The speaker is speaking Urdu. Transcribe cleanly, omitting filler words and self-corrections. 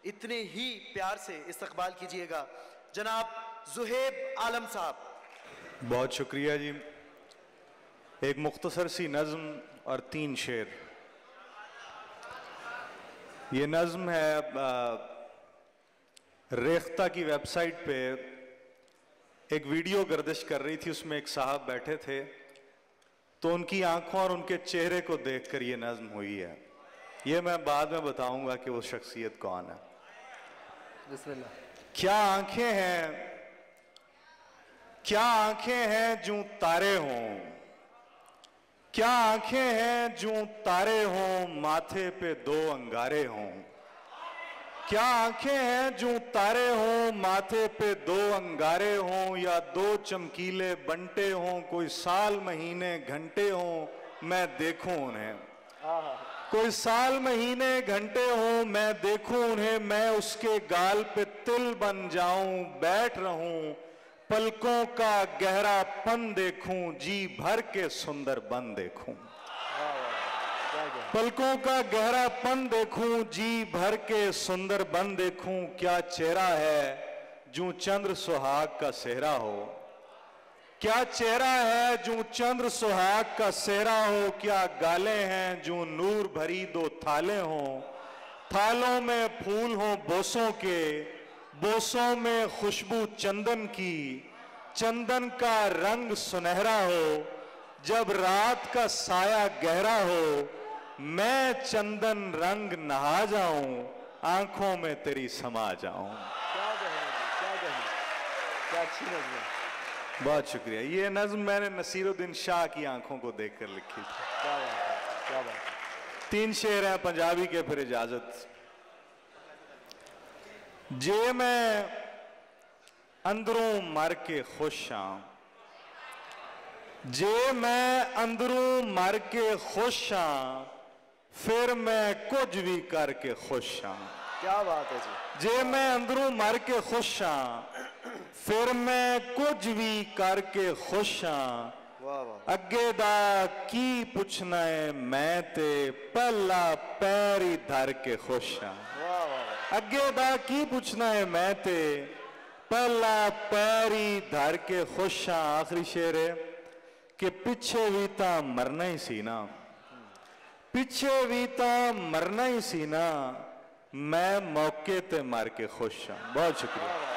اتنے ہی پیار سے استقبال کیجئے گا جناب زہیب عالم صاحب. بہت شکریہ جی. ایک مختصر سی نظم اور 3 شعر. یہ نظم ہے ریختہ کی ویب سائٹ پہ ایک ویڈیو گردش کر رہی تھی, اس میں ایک صاحب بیٹھے تھے تو ان کی آنکھوں اور ان کے چہرے کو دیکھ کر یہ نظم ہوئی ہے. یہ میں بعد میں بتاؤں گا کہ وہ شخصیت کون ہے. بسم اللہ. کیا آنکھیں ہیں, کیا آنکھیں ہیں جوں تارے ہوں, کیا آنکھیں ہیں جوں تارے ہوں, ماتھے پہ 2 انگارے ہوں. کیا آنکھیں ہیں جوں تارے ہوں, ماتھے پہ 2 انگارے ہوں, یا 2 چمکیلے بنٹے ہوں, کوئی سال مہینے گھنٹے ہوں میں دیکھوں انہیں. کوئی سال مہینے گھنٹے ہوں میں دیکھوں انہیں, میں اس کے گال پہ تل بن جاؤں, بیٹھ رہوں پلکوں کا گہرا پن دیکھوں, جی بھر کے سندر بن دیکھوں. پلکوں کا گہرا پن دیکھوں, جی بھر کے سندر بن دیکھوں. کیا چہرہ ہے جوں چندر سہاگ کا سہرا ہو, کیا چہرہ ہے جوں چندر سہاگ کا سہرا ہو. کیا گالیں ہیں جوں نور بھری 2 تھالیں ہوں, تھالوں میں پھول ہوں بوسوں کے, بوسوں میں خوشبو چندن کی, چندن کا رنگ سنہرا ہو. جب رات کا سایہ گہرا ہو, میں چندن رنگ نہا جاؤں, آنکھوں میں تیری سما جاؤں. کیا اچھی نظم ہے. بہت شکریہ. یہ نظم میں نے نصیر الدین شاہ کی آنکھوں کو دیکھ کر لکھی تھی. کیا بات ہے, کیا بات ہے. 3 شعر ہیں پنجابی کے, پھر اجازت. جے میں اندروں مر کے خوش ہاں, جے میں اندروں مر کے خوش ہاں, پھر میں کچھ بھی کر کے خوش ہاں. کیا بات ہے جی. جے میں اندروں مر کے خوش ہاں, پھر میں کچھ بھی کر کے خوش ہاں. اگے دا کی پوچھنا ہے میں تے, پہلا پیر ہی دھر کے خوش ہاں. اگے دا کی پوچھنا ہے میں تے, پہلا پیر ہی دھر کے خوش ہاں. آخری شعر ہے کہ پیچھے بھی تا مرنا ہی سی نا, پیچھے بھی تا مرنا ہی سی نا, میں موقع تے مر کے خوش ہاں. بہت شکریہ.